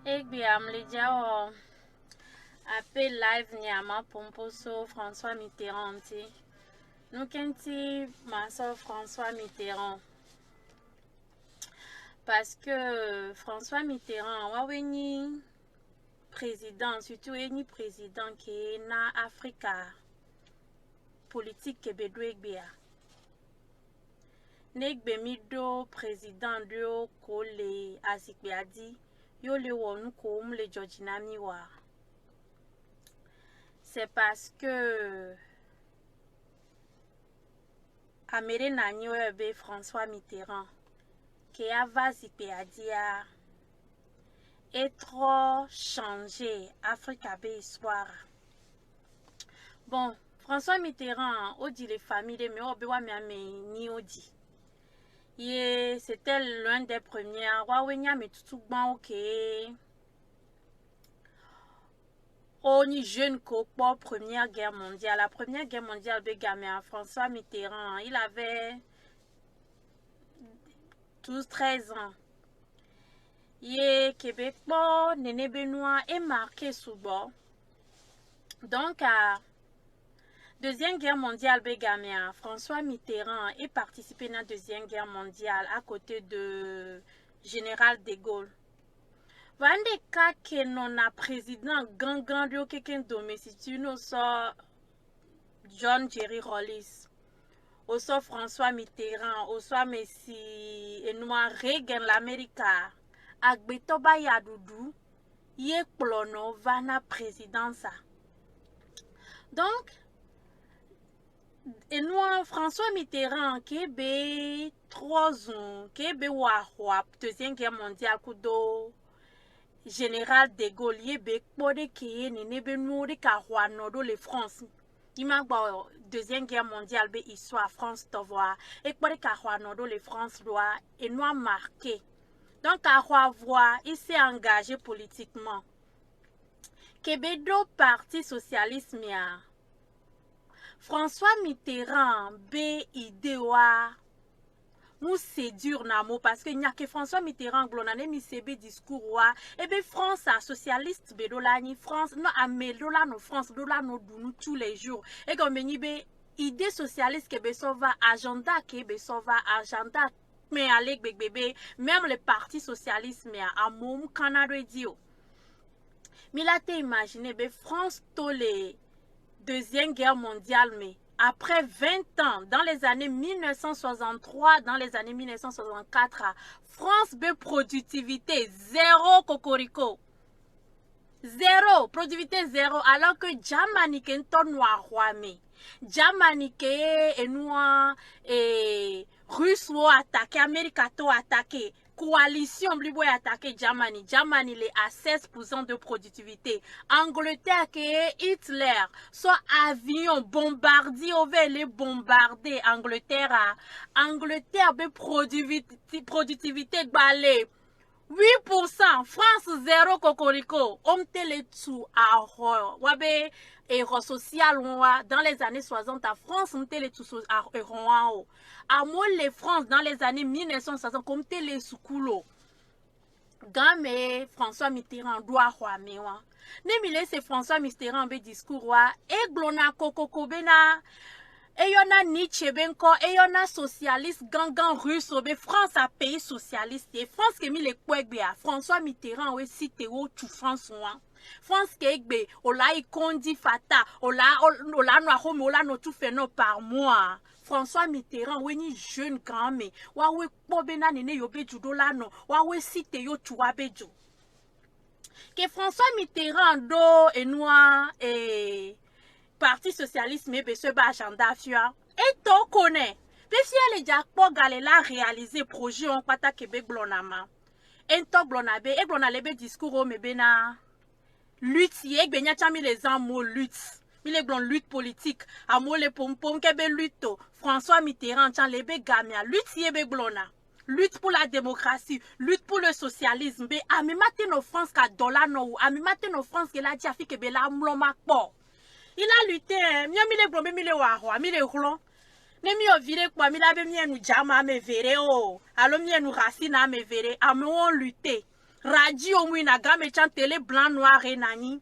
Egbe amledia appel live nyama pomposo François Mitterrand. Nous kenti ma soeur François Mitterrand. Parce que François Mitterrand waweni président, surtout ni président qui est na Africa politique kebedo egbea. Negbe mido président de kole asikbe adi yo le wonu ko le Georgina miwa. C'est parce que Amere Nanyo ebe François Mitterrand qui a vasikbe adia est trop changé Africa be histoire. Bon, François Mitterrand o dit les familles mais obewa me ni odi. C'était l'un des premiers. Wawenya me tout bon ok. On est jeune pour Première Guerre mondiale. La Première Guerre mondiale à François Mitterrand. Il avait 12-13 ans. Québec Néné Benoît est marqué sous bord. Donc à Deuxième Guerre mondiale, François Mitterrand est participé à la Deuxième Guerre mondiale à côté de Général de Gaulle. Vande ka que non a président gangan de quelqu'un domestique nous sort John Jerry Rawlings, au sort François Mitterrand, au soit Messi et noir Reagan l'Amérique, Agbetoba Yadoudou, yé plono vana présidence. Donc et nous, François Mitterrand, qui est 3 ans, qui est Deuxième Guerre mondiale, kudo Général de Gaulle, qui est les France. Il m'a Deuxième Guerre mondiale, histoire France, et les France doit et nous marqué. Donc, à voir, il s'est engagé politiquement. Québedo Parti Socialiste, François Mitterrand be idéwa nous séduire namo parce que n'y a que François Mitterrand glonane mi sebe discours wa et be France a socialiste be dolani France no amedola no France dola no dunu tous les jours et comme ni be idée socialiste que be sova agenda que be sova agenda mais avec bébé même le parti socialiste mais à mom Canada dio milate imaginer be France tolé Deuxième Guerre mondiale, mais après 20 ans, dans les années 1963, dans les années 1964, France be productivité zéro cocorico. Zéro, productivité zéro, alors que Jamanique est un noir mais Jamanique est noir et Russe ont attaqué, Amérique a attaqué. Coalition Blibo attaqué Germany. Germany est à 16% de productivité. Angleterre qui est Hitler. Soit avion bombardier over les bombardés. Angleterre be productivité balé. 8%. France 0 cocorico. On télé tout à wabe héros social dans les années 60 à France on télé tout à héros. À moi les France dans les années 1960 comme télé soukulo. Game François Mitterrand doit mewa. Nemile c'est François Mitterrand be discours wa et glona kokoko bena. Et y'en a Nietzsche benko, et y'en a socialiste gangan russe, be France a pays socialiste, et France qui mis les kouégbea, François Mitterrand, ouais, si t'es où tu France, France qui est ola y kondi fata, ola no home, ola no tout fait non par mois. François Mitterrand, ouais, ni jeune grand, mais, ouais, pobena nene yobe judola no, ouais, si t'es yo tu wabejo. Que François Mitterrand, do, et noir, et, Parti socialiste mais ce agenda fia et to connaît puis si elle déjà pour galela réaliser projet on pata Québec blonama en to blonabe et blonalebe discours me bena lutte et benya chami les mots lutte les blon lutte politique amo les pompom kebe lutte François Mitterrand chan lebe gamia lutte yebe blona lutte pour la démocratie, lutte pour le socialisme. Be amimate no France ka dollar no amimate no France que la diafi que be la mloma po. Il a lutté, mieux les blomés, les warois, les roulons. Ne mieux viré quoi, mais la bien nous jama me verré, oh. Alors, nous racine à me verré, à me on lutté. radio mouina game chan télé blanc noir et nani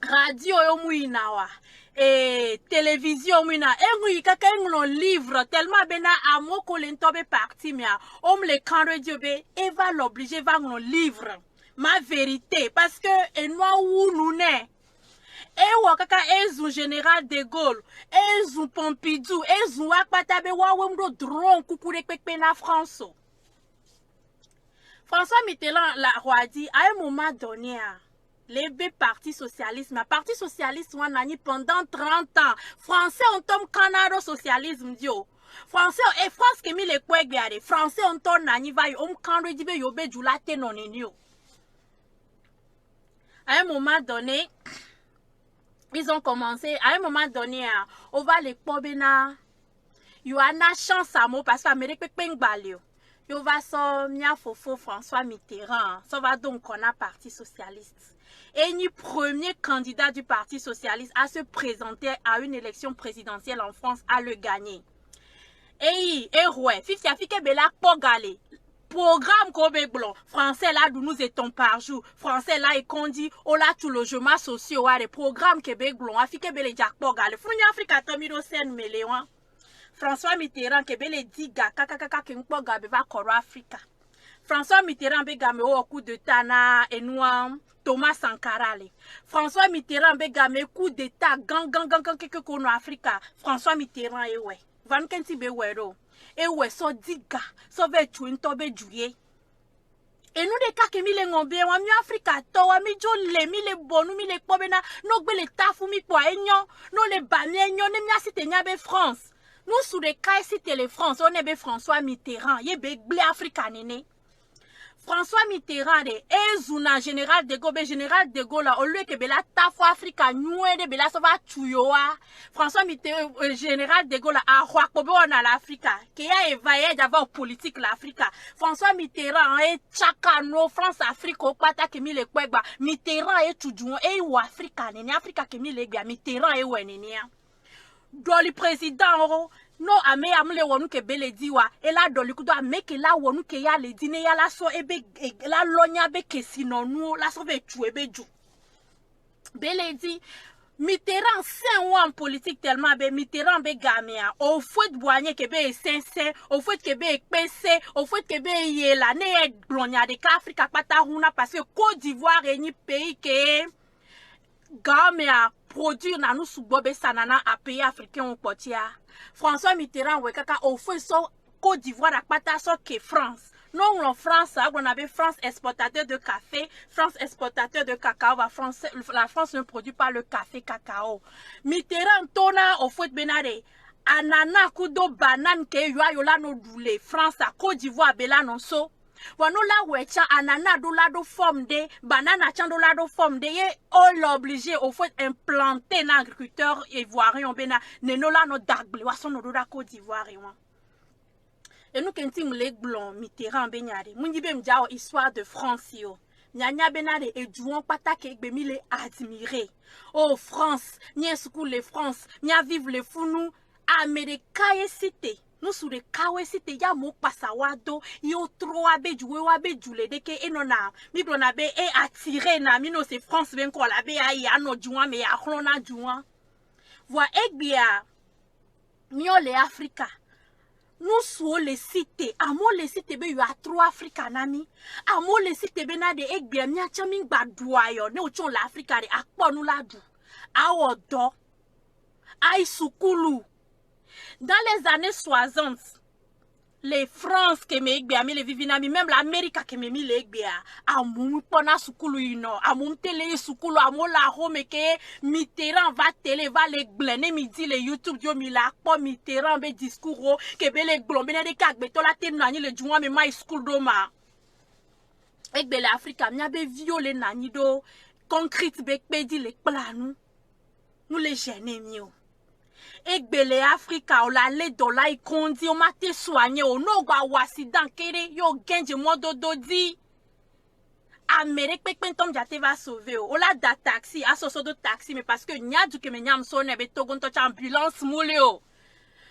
radio yo mouina wa et télévision mouina et mouy kaka nglo livre tellement bena amo ko lentobe parti mia om le kan radio be et va l'obliger va nglo livre ma vérité parce que et moi ou nous ne e wakaka ezu général de Gaulle ezu Pompidou ezu wakpata be wa wemdo drone kukure pepe na France. François Mitterrand la roi dit à un moment donné les partis socialistes, mais parti socialiste on a pendant 30 ans français on tombe canado socialisme dio français et France qui mis les quoi biare français on tombe nani va on canado dibe yobe julate non enio. À un moment donné ils ont commencé, à un moment donné, on va les pobena. Il y a une chance à moi parce que l'Amérique peut pas gagner. Il va so mia fofo François Mitterrand. Ça va donc on a parti socialiste. Et le premier candidat du parti socialiste à se présenter à une élection présidentielle en France à le gagner. Et ouais, Fifi Afike Bela Pogale. Programme Kobe Blanc, français là d'où nous étions par jour, français là et qu'on dit, oh là tout logement social, les programmes Québec Blanc, Afrique Bele Jack Pogal, Founia Africa Tomino Sen Meléwan, François Mitterrand Québec Diga, Kakaka Kingpoga Beva Koro Africa, François Mitterrand Begame au coup de Tana et Nouam, Thomas Sankara, François Mitterrand Begame coup d'état, gang quelque kono Africa, François Mitterrand et ouais, Van Kenti Bewero. Et ouais, so diga, so ve tuin tobe juye. Et nous des cas que mi le ngombe, wa mi Afrika to, wa mi jole, mi le bonu, mi le pobena, no gbe le tafu mi po enyo, no le bami enyo, ne mi asite nyabe France. Nous sous les cas cité les France, on est be François Mitterrand, ye be ble Afrika nene. François Mitterrand de ezuna général de Gaulle au lieu que bela tafo Afrika nyue de bela sova tuyoa François Mitterrand général de Gaulle a roi kobe on l'Afrique qui a évaillé d'abord politique l'Afrique. François Mitterrand est chakano France Afrique au pata que mi le kweba Mitterrand est tudjou et ou Afrika nene Afrika que mi le gba Mitterrand est wenene do le président no ame amle wonu ke bele diwa e la doli kudo ame ke la wonu ke ya le dine ya la so ebe la lonya be ke sinonu la so ve tu ebe ju bele di Mitterrand c'est en politique tellement be Mitterrand be gamea au fait boigner ke be sense au fait ke be pc au fait ke be ye la ne glonya de Afrika pata huna parce que Côte d'Ivoire est ni pays que gamea produire na nous sous bobe sanana à pays africain au potia. François Mitterrand ouais kaka au fait so Côte d'Ivoire a pata so que France. Non en France on avait France exportateur de café, France exportateur de cacao, la France ne produit pas le café cacao. Mitterrand tona au fait benare anana kudo banane ke yola no doule France à Côte d'Ivoire bela non so. Wanola wecha anana do lado forme de banana chando lado forme de ye on l'obligé au fait implanter l'agriculteur ivoirien bena nenola no dagle wason no do la Côte d'Ivoire et nous kenti mle blon Mitterrand benyare mundibe mjao histoire de France yo nyanya benade et jouon pata ke be mi le admirer oh France ni school les France ni vivre les founou America et cité. Nous sur les kawe cité ya mo pasawado yo trop abejuwe wabejule deke enona mi blona be e attirer na mi no c'est France ben ko la be ai ano juan me ya krona juan voix egbia mio les Africa nous sur les cités amo les cités be yo a trop Africa nami amo les cités be na de egbia mi achami gbadua yo ne ochon l'Africa de akpo nu ladu awodo ai sukulu. Dans les années 60, les France qui m'égbia, les vivinami, même l'Amérique qui m'égbia, amoum pona sukulu ino, amoum télé sukulu, amoum la home ke Mitterrand va télé, va les glener midi les YouTube dio mi la po Mitterrand be discours ke be les glombe ne de kak be to la te nani le juan me my school doma. Ek be l'Afrique mi be violé nani do concrete be di le planu. Nous les gêner mio. Egbele Africa o la le dola ikondi o mate soigné o no gba wasidan kere yo genje modo dodi Amérique pekpen tom jate va sauver o la da taxi asoso do taxi mais parce que nya du que me nyam so ne be togon to ambulance moule o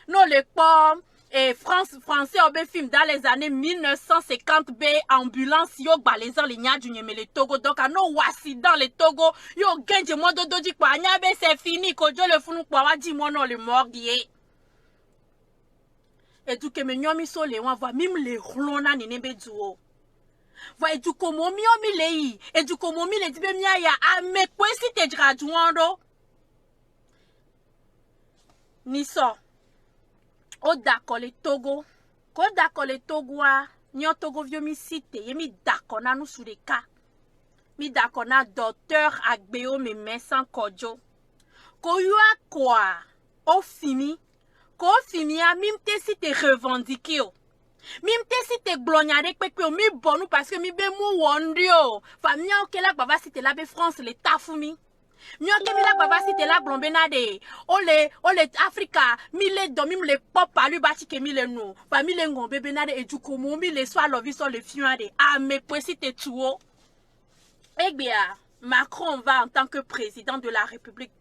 no le pom et français au film dans les années 1950 b ambulance yo balezan les nya du nyeme le Togo donc à no wasi dans le Togo yo genje modo doji kwa nya be c'est fini ko jo le funu kwa wadi mono le morgue et tout que me nyomi so le wan voit même les ronana ni nebe duo voit du komo mi o mi lei et du komo mi le dibe mia ya ame kwesi te graduando ni so o d'accord le Togo ko d'accord le Togo a nyo Togo vio mi cité ye mi d'accord na nous sous les cas mi d'accord na docteur Agbeo me Mesan Kodjo ko yo a quoi o fini ko fini a mim te si te revendiquer o mim te si te glognare pepe o mi bonu parce que mi be mu wondio famille o ke la baba si te la be France le tafumi mio ke mi la baba si te la blombena de ole Africa mi le do mi le pop alu bati ke mi le no fa mi le ngombe benade e du komo mi le so lovi so le fian de a me poesi te tuo eh bien Macron va en tant que président de la République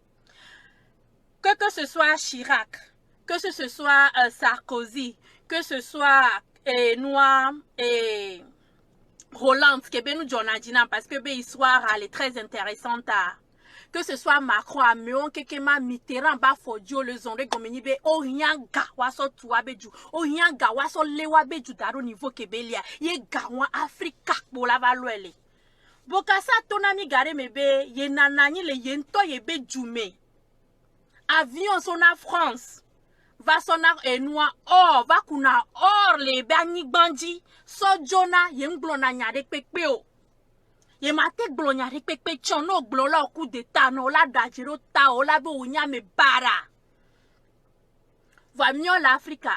que ce soit Chirac que ce soit Sarkozy que ce soit Noir et Hollande que ben nous Jonadina parce que be histoire elle est très intéressante que ce soit Macron à Méon, Kekema, Mitterrand, Bafodio, le Zonre, Gomeni, be, Orient, Gawaso, Touabeju, Orient, Gawaso, Lewabeju, Daro, niveau Kebelia, Ye Gawa, Afrika, Bolavaluele. Bokasa, ton ami Gare, Mebe, Ye Nanani, le Yento, Yebe, Djoume. Avion, son à France. Va sonar et noir, or, va kuna, or, les Berni Bandi, so Jona, Yenglona, Nyade, Pekpeo. Ye mate glonya pepe chono glola coup d'état no la dajiro ta o la bo nya me bara va mio l'Africa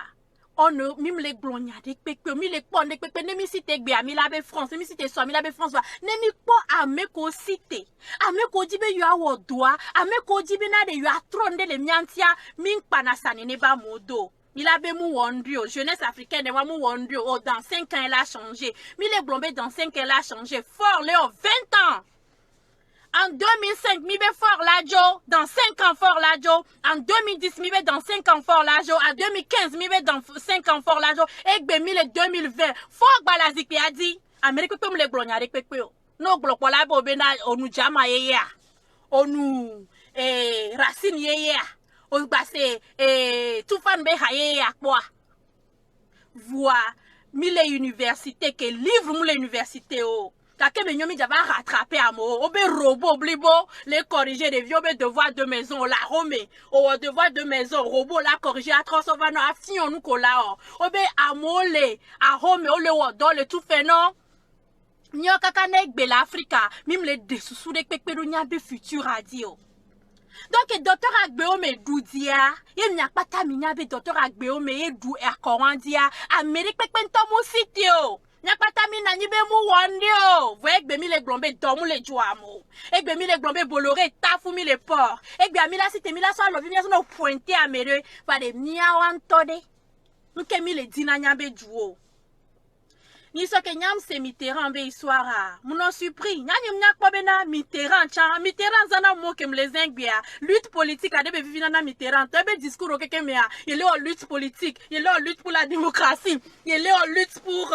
on mim le glonya pepe mi le pon de pepe ne mi cité gbe ami la be France mi cité so mi la be France ne mi po ame ko cité ame ko dibe yo awo doa ame ko dibe na de yo atronde le miantia min panasane ne ba modo. Il a bien mou wondio, jeunesse africaine, il a mou wondio, oh, dans 5 ans, elle a changé. Mais les blombés, dans 5 ans, elle a changé. Fort, Léo, 20 ans. En 2005, mi be fort la jo, dans 5 ans, fort la jo. En 2010, mi be dans 5 ans, fort la jo. En 2015, mi be dans 5 ans, fort la jo. Et ben, mi le 2020, fort balazik, pe a dit, Amérique, comme les glognards, no glok, wala, bobena, onu jama, ye, onu, racine, ye, on passe tout fan be haye à quoi voir mille universités que livre mille universités oh kake me nyomi java rattraper amo obe robot blibo les corriger des vieux be devoir de maison la home au devoir de maison robot la corriger à transovano a fion nous kola obe amole a home ole wodo le tout fait non nyo kaka nek be l'Africa mim le desusu de pekpedo nya be futur radio. Donc, docteur Agbeo me doudia, il n'y a pas ta minya be docteur Agbeo me dou erkorandia, Amérique pekpento mo sitio. N'y a pas ta mina ni be mou wandio. Voyez que mi le glombe domu le jouamo. Et que mi le glombe boloré tafu mi le port. Et que mi la site mi la so lovi mi la so pointé à mere, va de nia wantode. Nous que mi le dina nyambe jouo. Ni so ke nyam se Mitterrand be histoire mon surpris nyam nyak pa bena Mitterrand zana mo kem les ingbia lutte politique a de be vivina na Mitterrand be discours ke kemea il est en lutte politique il est en lutte pour la démocratie il est en lutte pour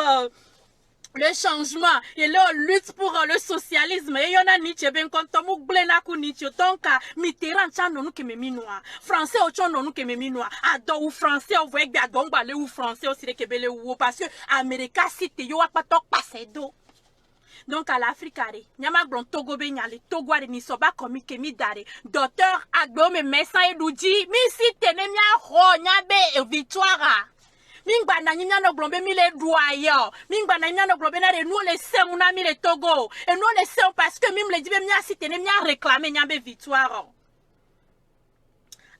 le changement, il est en lutte pour le socialisme. Et il y en a Nietzsche, ben quand on m'a blena ku Nietzsche, donc Mitterrand chan non que me minois, français au chan non que me minois, ado ou français au voyez bien donc balé ou français aussi les kebele ou parce que America cité yo a pas tok passer do. Donc à l'Afrique nyama blon Togo be nyale Togo ari ni soba komi kemi dare docteur Agbeo me Mesan Edouji mi cité ne mia ho nyabe victoire. Mingba na nyanya no glombe mi le doyo mingba na nyanya no glombe na nous les sem na mi le Togo et nous les sem parce que mim le dibe mi a cité ne mi a réclamer nyambe victoire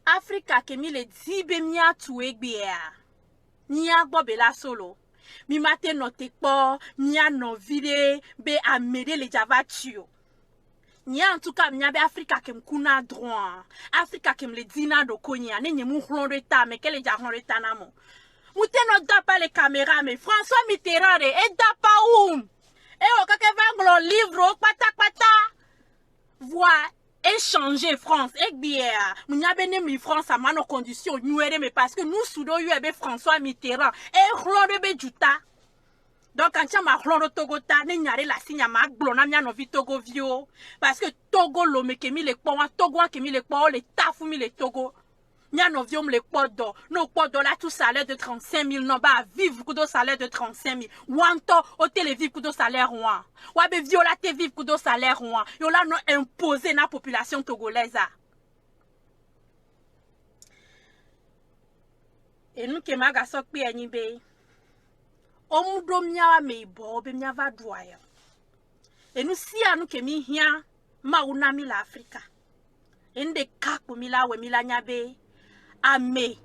Africa ke mi le dibe mi a tué gbia ni a bobela solo mi mate no tekpo mi a no vide be amede le java tuo ni en tout cas mi a be Africa ke mkuna droit Africa ke me le dina do konya ne nyemu hlonre ta me kele ja hlonre ta na mo Mouteno da pas les caméras, mais François Mitterrand et da pas où. Et au kake vanglo livre, pata. Voix, échanger France et bien m'yabene mi France à mano condition nuere mais parce que nous soudo yebe François Mitterrand et Claude Bejuta donc quand tu m'as Claude Togo ta ne nyare la signe ma glona mia no vi Togo vio parce que Togo lo me kemi le kwa Togo kemi le kwa le tafu mi le Togo mia no vio me le kwa do no kwa do la tout salaire de 35 000 non ba vivre kudo salaire de 35 000 wanto au télé vivre kudo salaire roi wa be viola te vivre kudo salaire roi yo la no imposer na population togolaise et nous que maga sok pi eni be omudo mia me bo be mia va doya et nous si anu ke mi hia mauna mi la Africa ende kapo mi la we mi la nyabe ame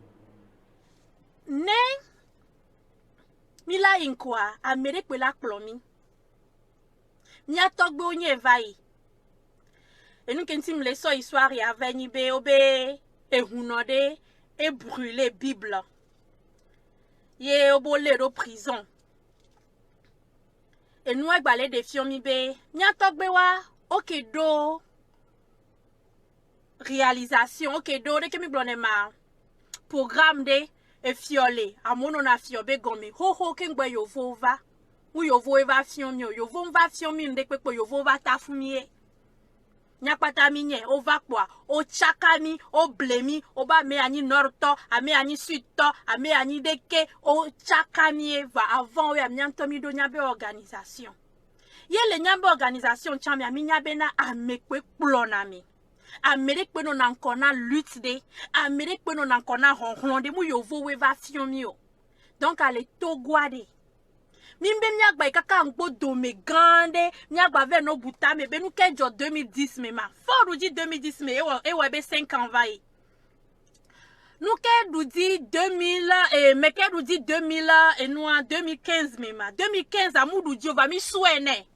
ne mi la inkwa amere pe la plomi mia togbe onye vai et nous kentim le so histoire ya veni be obe e hunode et brûler Bible ye obole do prison et nous balé des fiomi be nya togbe wa okedo réalisation okedo de kemi blonema programme de e fiolé amono na fiobe gome ho ho kengbe yovo va u yovo eva fiomi yovo va fiomi nde pepo yovo va tafumie nyapata minye o va kwa o chakami o blemi o ba me ani norto ame ani suto ame ani deke o chakami va avant we amnyanto mi do nyabe organisation ye le nyabe organisation chami aminyabe na amekwe plonami Amérique no nankona lutte de Amérique no nankona honronde mu yovo we va fiomi o donc ale togwade mimbe miagba ikaka ngbo dome grande miagba ve no buta me be nou kenjo 2010 me ma fort di 2010 me e be 5 ans vai nou ke di 2000 me ke di 2000 et nous en 2015 me ma 2015 amudu di va mi souene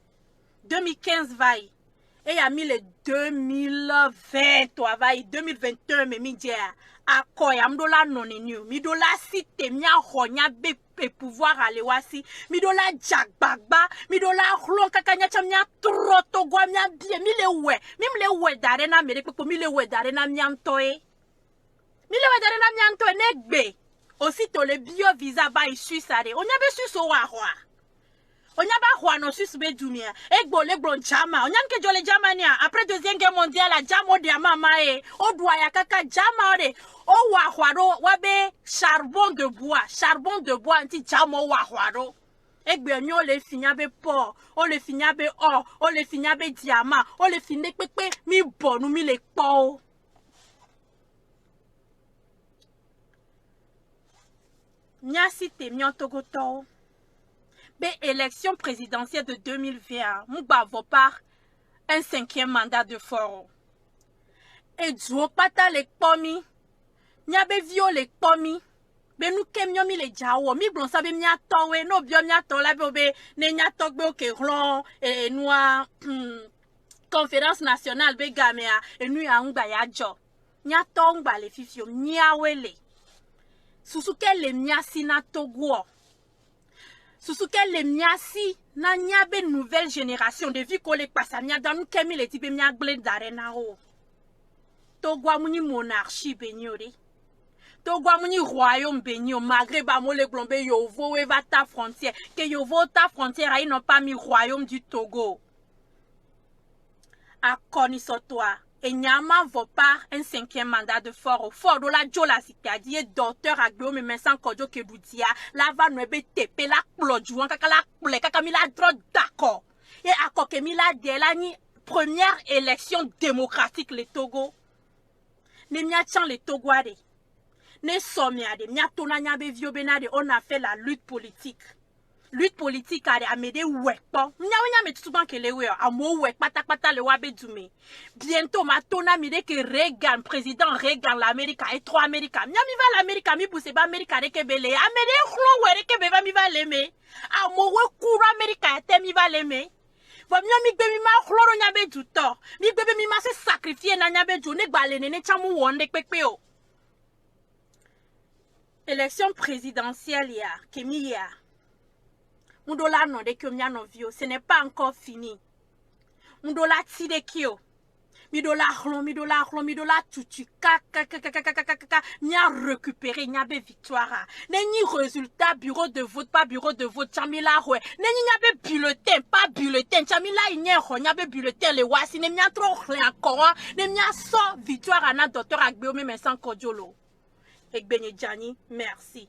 2015 vai et y a mis le 2020 toi vai 2021 me mi dia akoya mdola nonenu mi dola site mia honya be pouvoir aller wasi mi dola jagbagba mi dola hlon kakanya chamnya troto gwa mia bien mi le we dare na mere pepo mi le we dare na mia ntoe negbe aussitôt le bio visa ba Suisse are onya be Suisse o wa hwa onya ba hwa no Suisse be dumia egbo le gbon jama onya nke jole Germania après deuxième guerre mondiale la jamo de mama e o dua ya kaka jama ore o wa hwaro wa be charbon de bois anti jamo wa hwaro egbe nyo le finya be po o le finya be o le finya be diamant o le finya pepe mi bonu mi le po nya cité mi togoto be élection présidentielle de 2021 mouba par un 5e mandat de fort et duo pata le pomi nya be vio le pomi be nou kem nyomi le jawo mi blon sabe mi atowe no bio mi atola be ne nya togbe oke ron e noa conférence nationale be gamea e nu ya ngba ya jo nya tongba le fifio miawele susuke le miasi na Togo susuke le miasi na nyabe nouvelle génération de vie ko le passa nya dans kemi le tipe mia gble darena o Togo amuni monarchie benyore Togo amuni royaume benyo malgré ba mo le glombe yovo we va ta frontière que yovo ta frontière ils n'ont pas mis royaume du Togo à Konisotoa et Nyama vaut pas un 5e mandat de fort de la jola c'est-à-dire docteur agbo me mensan kojo kebutia la va no be tepe la plodjouan kaka la ple kaka mi la dro d'accord et akoke mi la de la ni première élection démocratique le Togo ne mia chan le Togoade ne somiade mia tona nya be vio benade on a fait la lutte politique à amede wekpo nya me tutuban kele we amo wek pata le wabe dume bientôt ma tona mide que Reagan président Reagan l'Amérique et 3 Américains nya mi va l'Amérique mi pousse ba Amérique de kebele amede khlo were ke be va mi va leme amo we kuru Amérique te mi va leme va mi gbe mi ma khlo ro nya be duto mi gbe mi ma se sacrifier na nya be du ne gbale ne chamu wonde pepe o élection présidentielle ya kemi ya Mudola non de kyo mia no vio, ce n'est pas encore fini. Mudola tide kyo. midola tutu kaka nya récupérer nya be victoire nenyi résultat bureau de vote pas bureau de vote chamila hwe nenyi nya be bulletin pas bulletin chamila nya ho nya be bulletin le wasi ne nya trop rien encore ne nya so victoire na docteur Agbeome mais sans Kojolo Egbenye Jani merci.